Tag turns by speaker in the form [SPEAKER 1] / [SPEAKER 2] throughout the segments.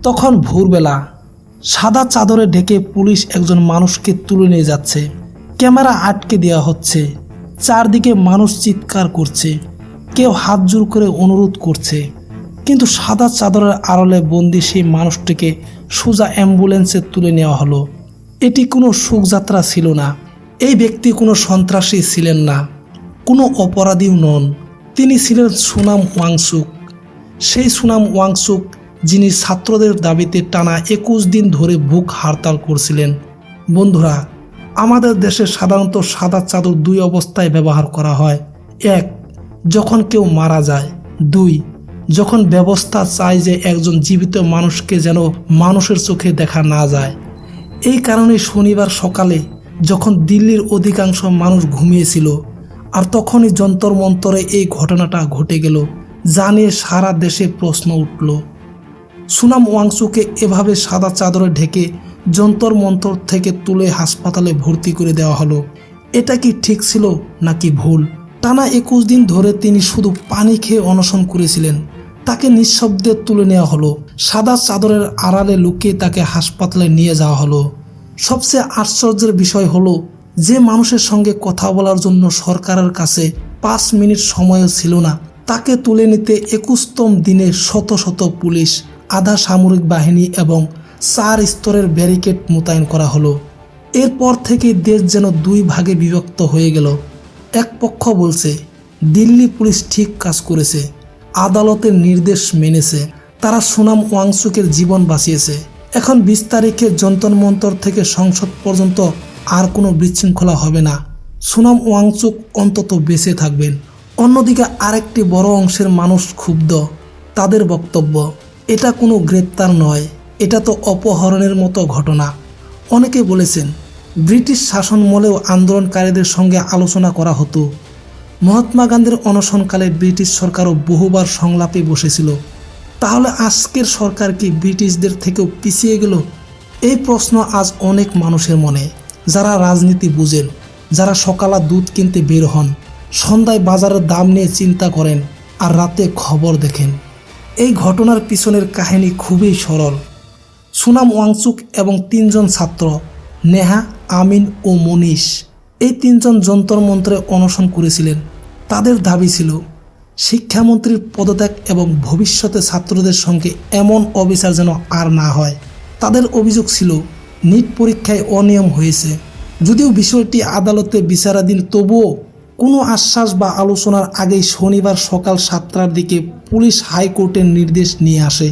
[SPEAKER 1] তখন ভোরবেলা সাদা চাদরে ঢেকে পুলিশ একজন মানুষকে তুলে নিয়ে যাচ্ছে। ক্যামেরা আটকে দেওয়া হচ্ছে, চারদিকে মানুষ চিৎকার করছে, কেউ হাত জোর করে অনুরোধ করছে, কিন্তু সাদা চাদরের আড়ালে বন্দি সেই মানুষটিকে সোজা অ্যাম্বুলেন্সে তুলে নেওয়া হলো। এটি কোনো শোকযাত্রা ছিল না। এই ব্যক্তি কোনো সন্ত্রাসী ছিলেন না, কোনো অপরাধীও নন। তিনি ছিলেন সুনাম ওয়াংচুক, সেই সুনাম ওয়াংচুক যিনি ছাত্রদের দাবিতে টানা 21 দিন ধরে ভুখ হরতাল করছিলেন। বন্ধুরা, আমাদের দেশে সাধারণত সাদা চাদর দুই অবস্থায় ব্যবহার করা হয়। 1, যখন কেউ মারা যায়। 2, যখন ব্যবস্থা চায় যে একজন জীবিত মানুষকে যেন মানুষের চোখে দেখা না যায়। এই কারণে শনিবার সকালে যখন দিল্লির অধিকাংশ মানুষ ঘুমিয়েছিল, আর তখনই যন্তর মন্তরে এই ঘটনাটা ঘটে গেল, যা নিয়ে সারা দেশে প্রশ্ন উঠল। সুনাম ওয়াংচুককে এভাবে সাদা চাদরে ঢেকে যন্তর মন্তর থেকে তুলে হাসপাতালে ভর্তি করে দেওয়া হলো। এটা কি ঠিক ছিল নাকি ভুল? টানা 21 দিন ধরে তিনি শুধু পানি খেয়ে অনশন করেছিলেন। তাকে নিঃশব্দে তুলে নেওয়া হলো, সাদা চাদরের আড়ালে লুকিয়ে তাকে হাসপাতালে নিয়ে যাওয়া হলো। সবচেয়ে আশ্চর্যের বিষয় হলো যে মানুষের সঙ্গে কথা বলার জন্য সরকারের কাছে 5 মিনিট সময়ও ছিল না, তাকে তুলে নিতে 21তম দিনে শত শত পুলিশ, আধা সামরিক বাহিনী এবং 4 স্তরের ব্যারিকেড মোতায়েন করা হলো। এরপর থেকে দেশ যেন 2 ভাগে বিভক্ত হয়ে গেল। এক পক্ষ বলছে দিল্লি পুলিশ ঠিক কাজ করেছে, আদালতের নির্দেশ মেনেছে, তারা সুনাম ওয়াংচুকের জীবন বাঁচিয়েছে। এখন 20 তারিখে যন্তর মন্তর থেকে সংসদ পর্যন্ত আর কোনো বিশৃঙ্খলা হবে না, সুনাম ওয়াংচুক অন্তত বেঁচে থাকবেন। অন্যদিকে আরেকটি বড় অংশের মানুষ ক্ষুব্ধ। তাদের বক্তব্য, এটা কোনো গ্রেপ্তার নয়, এটা তো অপহরণের মতো ঘটনা। অনেকে বলেছেন ব্রিটিশ শাসনমলেও আন্দোলনকারীদের সঙ্গে আলোচনা করা হতো। মহাত্মা গান্ধীর অনশনকালে ব্রিটিশ সরকারও বহুবার সংলাপে বসেছিল। তাহলে আজকের সরকার কি ব্রিটিশদের থেকেও পিছিয়ে গেল? এই প্রশ্ন আজ অনেক মানুষের মনে, যারা রাজনীতি বুঝেন, যারা সকালে দুধ কিনতে বের হন, সন্ধ্যায় বাজারের দাম নিয়ে চিন্তা করেন, আর রাতে খবর দেখেন। এই ঘটনার পিছনের কাহিনী খুবই সরল। সুনাম ওয়াংচুক এবং 3 জন ছাত্র, নেহা, আমিন ও মনীষ, এই 3 জন যন্তর মন্ত্রে অনশন করেছিলেন। তাদের দাবি ছিল শিক্ষামন্ত্রীর পদত্যাগ এবং ভবিষ্যতে ছাত্রদের সঙ্গে এমন অবিচার যেন আর না হয়। তাদের অভিযোগ ছিল নিট পরীক্ষায় অনিয়ম হয়েছে। যদিও বিষয়টি আদালতে বিচারাধীন, তবুও কোনো আশ্বাস বা আলোচনার আগেই শনিবার সকাল 7টার দিকে পুলিশ হাইকোর্টের নির্দেশ নিয়ে আসে।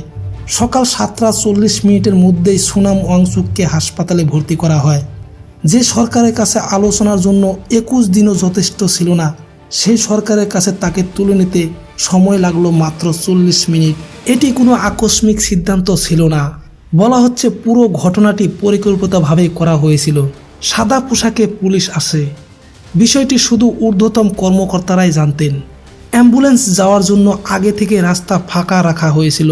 [SPEAKER 1] সকাল 7:40 মধ্যেই সুনাম ওয়াংচুককে হাসপাতালে ভর্তি করা হয়। যে সরকারের কাছে আলোচনার জন্য 21 দিনও যথেষ্ট ছিল না, সেই সরকারের কাছে তাকে তুলে নিতে সময় লাগলো মাত্র 40 মিনিট। এটি কোনো আকস্মিক সিদ্ধান্ত ছিল না, বলা হচ্ছে পুরো ঘটনাটি পরিকল্পিতভাবেই করা হয়েছিল। সাদা পোশাকে পুলিশ আসে, বিষয়টি শুধু ঊর্ধ্বতম কর্মকর্তারাই জানতেন। অ্যাম্বুলেন্স যাওয়ার জন্য আগে থেকে রাস্তা ফাঁকা রাখা হয়েছিল,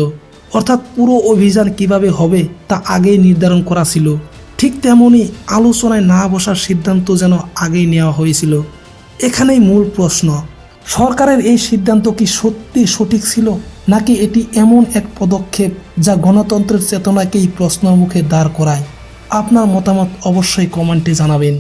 [SPEAKER 1] অর্থাৎ পুরো অভিযান কিভাবে হবে তা আগেই নির্ধারণ করা ছিল। ঠিক তেমনই আলোচনায় না বসার সিদ্ধান্ত যেন আগেই নেওয়া হয়েছিল। এখানেই মূল প্রশ্ন, সরকারের এই সিদ্ধান্ত কি সত্যি সঠিক ছিল, নাকি এটি এমন এক পদক্ষেপ যা গণতন্ত্রের চেতনাকেই প্রশ্নের মুখে দাঁড় করায়? আপনার মতামত অবশ্যই কমেন্টে জানাবেন।